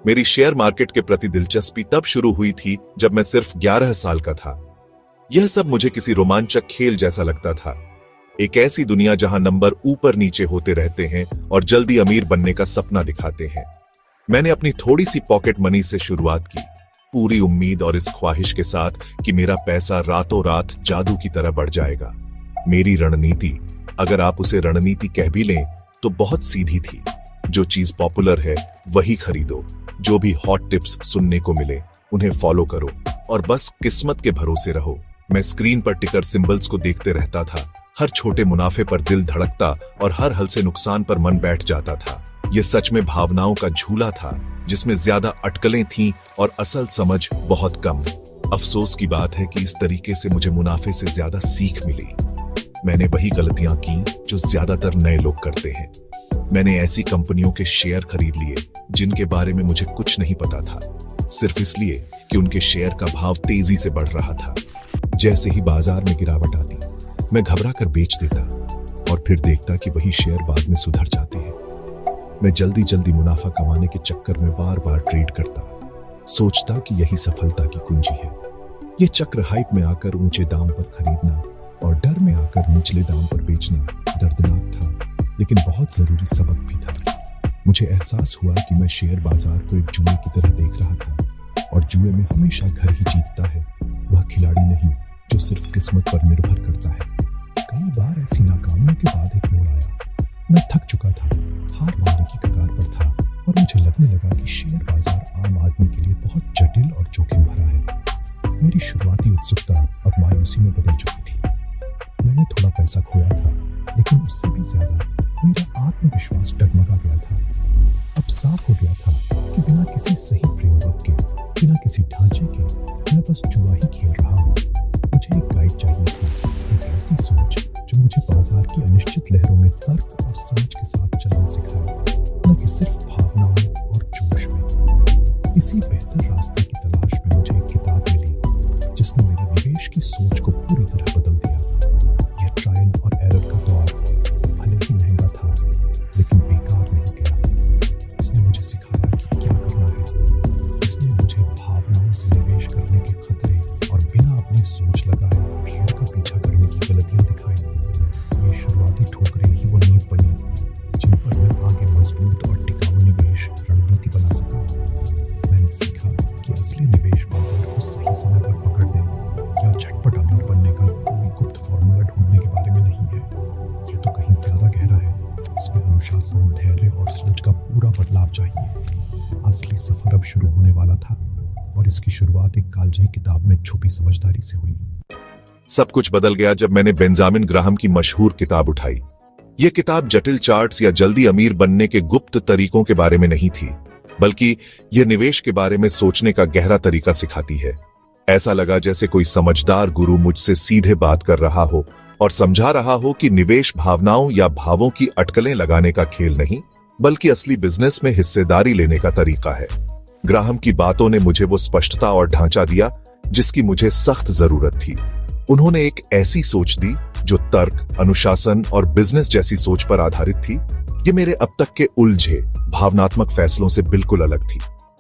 मेरी share market के प्रति दिलचस्पी तब शुरू हुई थी जब मैं सिर्फ 11 साल का था। यह सब मुझे किसी रोमांचक खेल जैसा लगता था, एक ऐसी दुनिया जहां नंबर ऊपर नीचे होते रहते हैं और जल्दी अमीर बनने का सपना दिखाते हैं। मैंने अपनी थोड़ी सी पॉकेट मनी से शुरुआत की, पूरी उम्मीद और इस ख्वाहिश के साथ कि मेरा पैसा रातों रात जादू की तरह बढ़ जाएगा। मेरी रणनीति, अगर आप उसे रणनीति कह भी लें, तो बहुत सीधी थी। जो चीज पॉपुलर है वही खरीदो, जो भी हॉट टिप्स सुनने को मिले उन्हें फॉलो करो और बस किस्मत के भरोसे रहो। मैं स्क्रीन पर टिकर सिंबल्स को देखते रहता था, हर छोटे मुनाफे पर दिल धड़कता और हर हल्के नुकसान पर मन बैठ जाता था। यह सच में भावनाओं का झूला था, जिसमें ज्यादा अटकलें थीं और असल समझ बहुत कम। अफसोस की बात है कि इस तरीके से मुझे मुनाफे से ज्यादा सीख मिली। मैंने वही गलतियां की जो ज्यादातर नए लोग करते हैं। मैंने ऐसी कंपनियों के शेयर खरीद लिए जिनके बारे में मुझे कुछ नहीं पता था, सिर्फ इसलिए कि उनके शेयर का भाव तेजी से बढ़ रहा था। जैसे ही बाजार में गिरावट आती, मैं घबरा कर बेच देता और फिर देखता कि वही शेयर बाद में सुधर जाते हैं। मैं जल्दी जल्दी मुनाफा कमाने के चक्कर में बार बार ट्रेड करता, सोचता कि यही सफलता की कुंजी है। यह चक्र हाइप में आकर ऊंचे दाम पर खरीदना और डर में आकर निचले दाम पर बेचना दर्दनाक था, लेकिन बहुत जरूरी सबक भी था। मुझे एहसास हुआ कि मैं शेयर बाजार को एक जुए की तरह देख रहा था और जुए में हमेशा घर ही जीतता है, वह खिलाड़ी नहीं जो सिर्फ किस्मत पर निर्भर करता है। कई बार ऐसी नाकामियों के बाद एक मोड़ आया। मैं थक चुका था, हार मानने की कगार पर था और मुझे लगने लगा कि शेयर बाजार आम आदमी के लिए बहुत जटिल और जोखिम भरा है। मेरी शुरुआती उत्सुकता अब मायूसी में बदल चुकी थी। मैंने थोड़ा पैसा खोया था, लेकिन उससे भी ज्यादा मेरा आत्मविश्वास डगमगा गया था। अब साफ हो गया था कि बिना किसी सही फ्रेमवर्क के, बिना किसी ढांचे के मैं बस जुआ ही खेल रहा हूँ। मुझे एक गाइड चाहिए थी, एक ऐसी सोच जो मुझे बाजार की अनिश्चित लहरों में तर्क और समझ के साथ चलना सिखाए, न कि सिर्फ भावनाओं और जोश में। इसी बेहतर रास्ते की तलाश में मुझे एक किताब मिली जिसने मेरे निवेश की सोच को पूरी तरह बदल दिया। यह ट्रायल और एरर का दौर भले ही महंगा था, लेकिन बेकार नहीं गया। इसने मुझे सिखाया कि क्या करना है। इसने मुझे भावनाओं से निवेश करने के खतरे और बिना अपनी सोच लगाए भीड़ का पीछा करने की गलतियां दिखाई। ये शुरुआती ठोकरें ही वो नींव बनी जिन पर मैं आगे मजबूत और टिकाऊ निवेश रणनीति बना सका। मैंने सीखा कि असली निवेश बाजार को सही समय पर पकड़ने या झटपट अमीर बनने का कोई गुप्त फॉर्मूला ढूंढने के बारे में नहीं है। यह तो कहीं ज्यादा गहरा है। इसमें अनुशासन, धैर्य और सोच का पूरा बदलाव चाहिए। असली सफर अब शुरू होने वाला था और इसकी शुरुआत एक कालजयी किताब में छुपी समझदारी से हुई। सब कुछ बदल गया जब मैंने बेंजामिन ग्राहम की मशहूर किताब उठाई। यह किताब जटिल चार्ट्स या जल्दी अमीर बनने के गुप्त तरीकों के बारे में नहीं थी, बल्कि यह निवेश के बारे में सोचने का गहरा तरीका सिखाती है। ऐसा लगा जैसे कोई समझदार गुरु मुझसे सीधे बात कर रहा हो और समझा रहा हो कि निवेश भावनाओं या भावों की अटकलें लगाने का खेल नहीं, बल्कि असली बिजनेस में हिस्सेदारी लेने का तरीका है। ग्राहम की बातों ने मुझे वो स्पष्टता और ढांचा दिया जिसकी मुझे सख्त जरूरत थी। उन्होंने एक ऐसी सोच दी जो तर्क, अनुशासन और बिजनेस जैसी सोच पर आधारित थी। ये मेरे अब तक के उलझे भावनात्मक फैसलों से बिल्कुल अलग थी।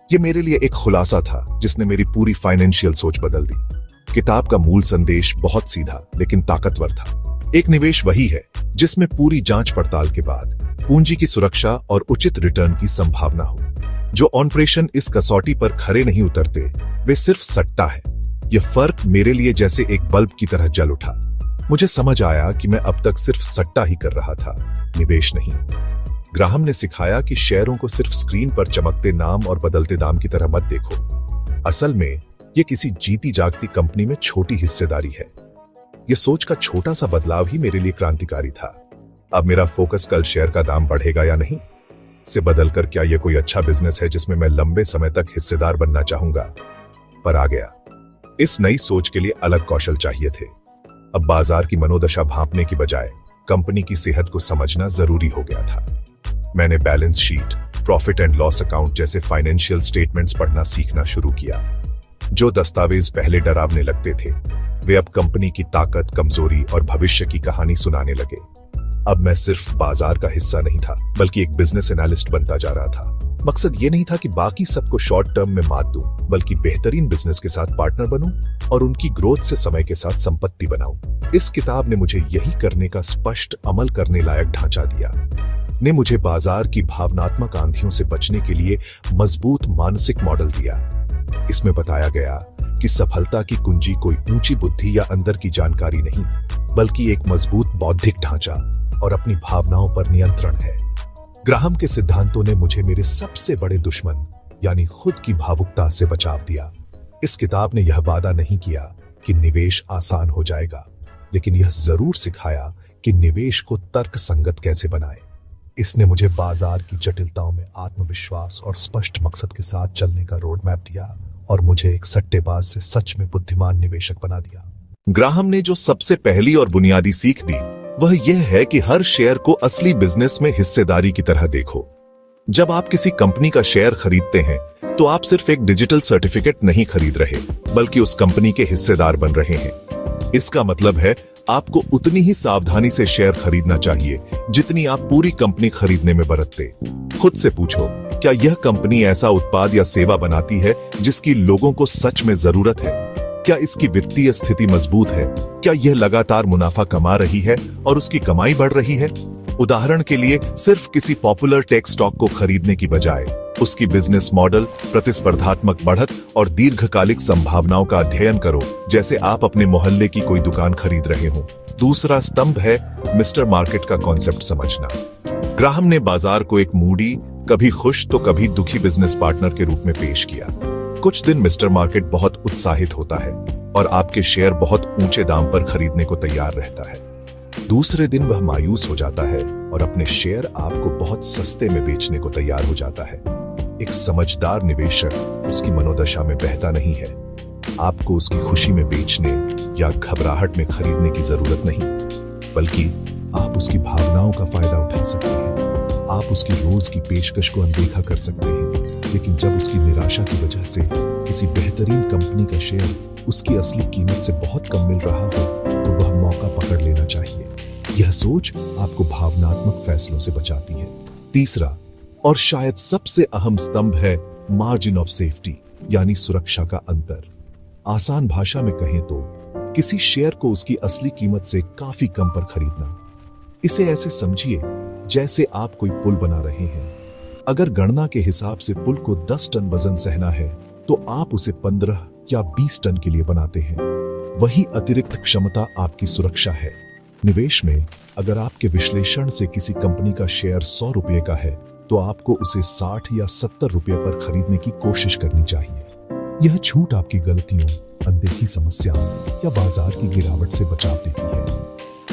ये मेरे लिए एक खुलासा था जिसने मेरी पूरी फाइनेंशियल सोच बदल दी। किताब का मूल संदेश बहुत सीधा लेकिन ताकतवर था। एक निवेश वही है जिसमें पूरी जांच पड़ताल के बाद पूंजी की सुरक्षा और उचित रिटर्न की संभावना हो। जो ऑपरेशन इस कसौटी पर खरे नहीं उतरते, वे सिर्फ सट्टा है। यह फर्क मेरे लिए जैसे एक बल्ब की तरह जल उठा। मुझे समझ आया कि मैं अब तक सिर्फ सट्टा ही कर रहा था, निवेश नहीं। ग्राहम ने सिखाया कि शेयरों को सिर्फ स्क्रीन पर चमकते नाम और बदलते दाम की तरह मत देखो। असल में यह किसी जीती जागती कंपनी में छोटी हिस्सेदारी है। यह सोच का छोटा सा बदलाव ही मेरे लिए क्रांतिकारी था। अब मेरा फोकस कल शेयर का दाम बढ़ेगा या नहीं से बदलकर क्या यह कोई अच्छा बिजनेस है जिसमें मैं लंबे समय तक हिस्सेदार बनना चाहूंगा पर आ गया। इस नई सोच के लिए अलग कौशल चाहिए थे। अब बाजार की मनोदशा भांपने की बजाय कंपनी की सेहत को समझना जरूरी हो गया था। मैंने balance sheet, profit and loss account जैसे फाइनेंशियल स्टेटमेंट्स पढ़ना सीखना शुरू किया। जो दस्तावेज पहले डरावने लगते थे, वे अब कंपनी की ताकत, कमजोरी और भविष्य की कहानी सुनाने लगे। अब मैं सिर्फ बाजार का हिस्सा नहीं था, बल्कि एक बिजनेस एनालिस्ट बनता जा रहा था। मकसद ये नहीं था कि बाकी सबको शॉर्ट टर्म में मात दूं, बल्कि बेहतरीन बिजनेस के साथ पार्टनर बनूं और उनकी ग्रोथ से समय के साथ संपत्ति बनाऊं। इस किताब ने मुझे यही करने का स्पष्ट अमल करने लायक ढांचा दिया, ने मुझे बाजार की भावनात्मक आंधियों से बचने के लिए मजबूत मानसिक मॉडल दिया। इसमें बताया गया कि सफलता की कुंजी कोई ऊंची बुद्धि या अंदर की जानकारी नहीं, बल्कि एक मजबूत बौद्धिक ढांचा और अपनी भावनाओं पर नियंत्रण है। ग्राहम के सिद्धांतों ने मुझे मेरे सबसे बड़े दुश्मन यानी खुद की भावुकता से बचाव दिया। इस किताब ने यह वादा नहीं किया कि निवेश आसान हो जाएगा, लेकिन यह जरूर सिखाया कि निवेश को तर्कसंगत कैसे बनाएं। इसने मुझे बाजार की जटिलताओं में आत्मविश्वास और स्पष्ट मकसद के साथ चलने का रोड मैप दिया और मुझे एक सट्टेबाज से सच में बुद्धिमान निवेशक बना दिया। ग्राहम ने जो सबसे पहली और बुनियादी सीख दी वह यह है कि हर शेयर को असली बिजनेस में हिस्सेदारी की तरह देखो। जब आप किसी कंपनी का शेयर खरीदते हैं तो आप सिर्फ एक डिजिटल सर्टिफिकेट नहीं खरीद रहे, बल्कि उस कंपनी के हिस्सेदार बन रहे हैं। इसका मतलब है आपको उतनी ही सावधानी से शेयर खरीदना चाहिए जितनी आप पूरी कंपनी खरीदने में बरतते। खुद से पूछो, क्या यह कंपनी ऐसा उत्पाद या सेवा बनाती है जिसकी लोगों को सच में जरूरत है? क्या इसकी वित्तीय स्थिति मजबूत है? क्या यह लगातार मुनाफा कमा रही है और उसकी कमाई बढ़ रही है? उदाहरण के लिए, सिर्फ किसी पॉपुलर टेक स्टॉक को खरीदने की बजाय उसकी बिजनेस मॉडल, प्रतिस्पर्धात्मक बढ़त और दीर्घकालिक संभावनाओं का अध्ययन करो, जैसे आप अपने मोहल्ले की कोई दुकान खरीद रहे हो। दूसरा स्तंभ है मिस्टर मार्केट का कॉन्सेप्ट समझना। ग्राहम ने बाजार को एक मूडी, कभी खुश तो कभी दुखी बिजनेस पार्टनर के रूप में पेश किया। कुछ दिन मिस्टर मार्केट बहुत उत्साहित होता है और आपके शेयर बहुत ऊंचे दाम पर खरीदने को तैयार रहता है। दूसरे दिन वह मायूस हो जाता है और अपने शेयर आपको बहुत सस्ते में बेचने को तैयार हो जाता है। एक समझदार निवेशक उसकी मनोदशा में बहता नहीं है। आपको उसकी खुशी में बेचने या घबराहट में खरीदने की जरूरत नहीं, बल्कि आप उसकी भावनाओं का फायदा उठा सकते हैं। आप उसकी रोज की पेशकश को अनदेखा कर सकते हैं, लेकिन जब उसकी निराशा की वजह से किसी बेहतरीन कंपनी का शेयर उसकी असली कीमत से बहुत कम मिल रहा हो तो वह मौका पकड़ लेना चाहिए। यह सोच आपको भावनात्मक फैसलों से बचाती है। तीसरा और शायद सबसे अहम स्तंभ है मार्जिन ऑफ सेफ्टी, यानी सुरक्षा का अंतर। आसान भाषा में कहें तो किसी शेयर को उसकी असली कीमत से काफी कम पर खरीदना। इसे ऐसे समझिए जैसे आप कोई पुल बना रहे हैं। अगर गणना के हिसाब से पुल को 10 टन वजन सहना है तो आप उसे 15 या 20 टन के लिए बनाते हैं। वही अतिरिक्त क्षमता आपकी सुरक्षा है। निवेश में अगर आपके विश्लेषण से किसी कंपनी का शेयर 100 रुपये का है तो आपको उसे 60 या 70 रुपये पर खरीदने की कोशिश करनी चाहिए। यह छूट आपकी गलतियों, अनदेखी समस्याओं या बाजार की गिरावट से बचाव देती है।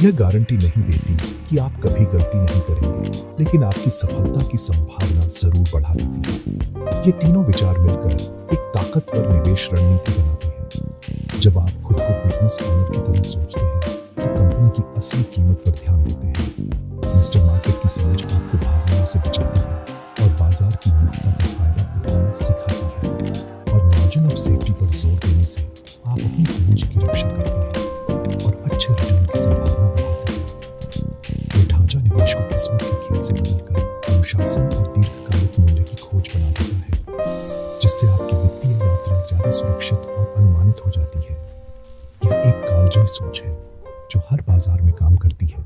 यह गारंटी नहीं देती कि आप कभी गलती नहीं करेंगे, लेकिन आपकी सफलता की संभावना जरूर बढ़ा देती है। ये तीनों विचार मिलकर एक ताकतवर निवेश रणनीति बनाते हैं। जब आप खुद को बिजनेस ओनर की तरह सोचते हैं तो कंपनी की असली कीमत पर ध्यान देते हैं। मिस्टर मार्केट की समझ आपको भावनाओं से बचाती है और बाजार की मूर्खता का फायदा उठाना सिखाती है। और मार्जिन ऑफ सेफ्टी पर जोर देने से आप अपनी पूंजी की रक्षा करते हैं और अच्छे रिटर्न की संभावना बढ़ाते हैं। ये ढांचा निवेश को किस्मत के खेल से बदलकर अनुशासन और दीर्घकालिक मूल्य की खोज बना देता है, जिससे आपकी वित्तीय यात्रा ज्यादा सुरक्षित और अनुमानित हो जाती है। यह एक कालजयी सोच है जो हर बाजार में काम करती है।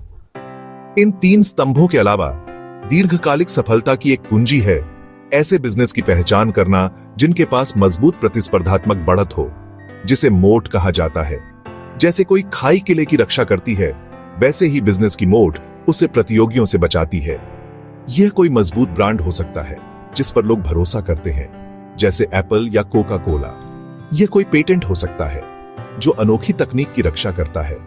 इन 3 स्तंभों के अलावा दीर्घकालिक सफलता की एक कुंजी है ऐसे बिजनेस की पहचान करना जिनके पास मजबूत प्रतिस्पर्धात्मक बढ़त हो, जिसे मोट कहा जाता है। जैसे कोई खाई किले की रक्षा करती है, वैसे ही बिजनेस की मोट उसे प्रतियोगियों से बचाती है। यह कोई मजबूत ब्रांड हो सकता है जिस पर लोग भरोसा करते हैं, जैसे एप्पल या कोका कोला। यह कोई पेटेंट हो सकता है जो अनोखी तकनीक की रक्षा करता है,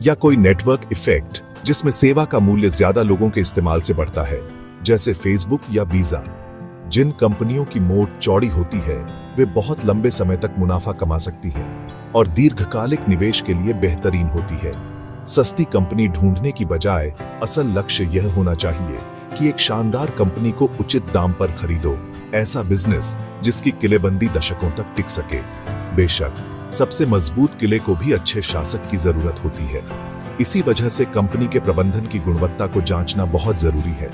या कोई नेटवर्क इफेक्ट जिसमें सेवा का मूल्य ज्यादा लोगों के इस्तेमाल से बढ़ता है, जैसे फेसबुक या वीजा। जिन कंपनियों की मोट चौड़ी होती है वे बहुत लंबे समय तक मुनाफा कमा सकती है और दीर्घकालिक निवेश के लिए बेहतरीन होती है। सस्ती कंपनी ढूंढने की बजाय असल लक्ष्य यह होना चाहिए कि एक शानदार कंपनी को उचित दाम पर खरीदो, ऐसा बिजनेस जिसकी किलेबंदी दशकों तक टिक सके। बेशक सबसे मजबूत किले को भी अच्छे शासक की जरूरत होती है। इसी वजह से कंपनी के प्रबंधन की गुणवत्ता को जांचना बहुत जरूरी है।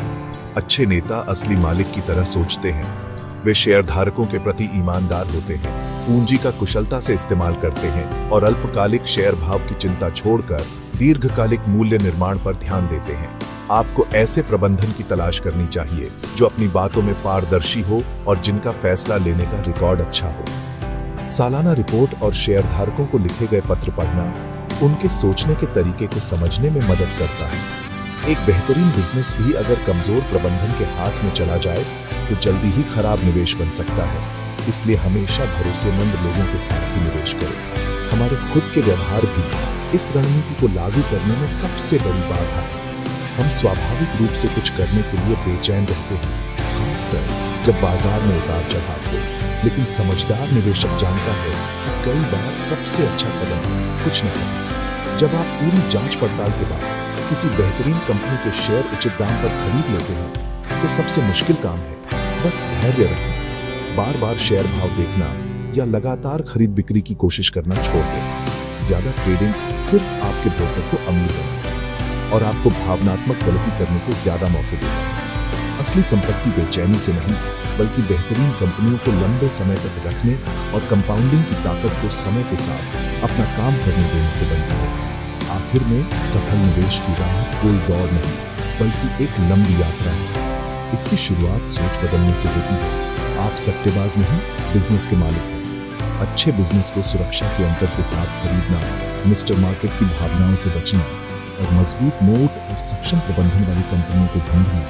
अच्छे नेता असली मालिक की तरह सोचते हैं। वे शेयरधारकों के प्रति ईमानदार होते हैं, पूंजी का कुशलता से इस्तेमाल करते हैं और अल्पकालिक शेयर भाव की चिंता छोड़कर दीर्घकालिक मूल्य निर्माण पर ध्यान देते हैं। आपको ऐसे प्रबंधन की तलाश करनी चाहिए जो अपनी बातों में पारदर्शी हो और जिनका फैसला लेने का रिकॉर्ड अच्छा हो। सालाना रिपोर्ट और शेयरधारकों को लिखे गए पत्र पढ़ना उनके सोचने के तरीके को समझने में मदद करता है। एक बेहतरीन बिजनेस भी अगर कमजोर प्रबंधन के हाथ में चला जाए तो जल्दी ही खराब निवेश बन सकता है। इसलिए हमेशा भरोसेमंद लोगों के साथ ही निवेश करें। हमारे खुद के व्यवहार भी इस रणनीति को लागू करने में सबसे बड़ी बाधा है। हम स्वाभाविक रूप से कुछ करने के लिए बेचैन रहते हैं, खासकर जब बाजार में उतार चढ़ाव हो। लेकिन समझदार निवेशक जानता है कि कई बार सबसे अच्छा कदम कुछ न करना। जब आप पूरी जांच पड़ताल के बाद किसी बेहतरीन कंपनी के शेयर उचित दाम पर खरीद लेते हैं तो सबसे मुश्किल काम है बस धैर्य रखना, बार बार शेयर भाव देखना या लगातार खरीद बिक्री की कोशिश करना छोड़ दें। ज्यादा ट्रेडिंग सिर्फ आपके ब्रोकर को अमीर बनाएगा और आपको भावनात्मक गलती करने के ज्यादा मौके देगा। असली संपत्ति बेचैनी से नहीं बल्कि बेहतरीन कंपनियों को लंबे समय तक रखने और कंपाउंडिंग की ताकत को समय के साथ अपना काम करने देने से बनती है। आखिर में सफल निवेश की राह कोई दौड़ नहीं बल्कि एक लंबी यात्रा है। इसकी शुरुआत सोच बदलने से होती है। आप सट्टेबाज नहीं, बिजनेस के मालिक हैं। अच्छे बिजनेस को सुरक्षा के अंतर के साथ खरीदना, मिस्टर मार्केट की भावनाओं से बचना और मजबूत मोट और सक्षम प्रबंधन वाली कंपनियों को ढूंढना,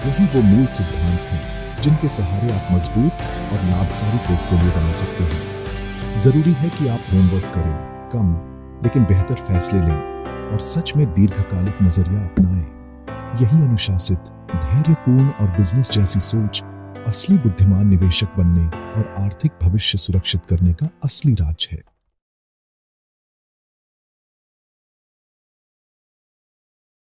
यही वो मूल सिद्धांत हैं जिनके सहारे आप मजबूत और लाभकारी पोर्टफोलियो बना सकते हैं। जरूरी है कि आप होमवर्क करें, कम लेकिन बेहतर फैसले लें और सच में दीर्घकालिक नजरिया अपनाएं। यही अनुशासित, धैर्यपूर्ण और बिजनेस जैसी सोच असली बुद्धिमान निवेशक बनने और आर्थिक भविष्य सुरक्षित करने का असली राज है।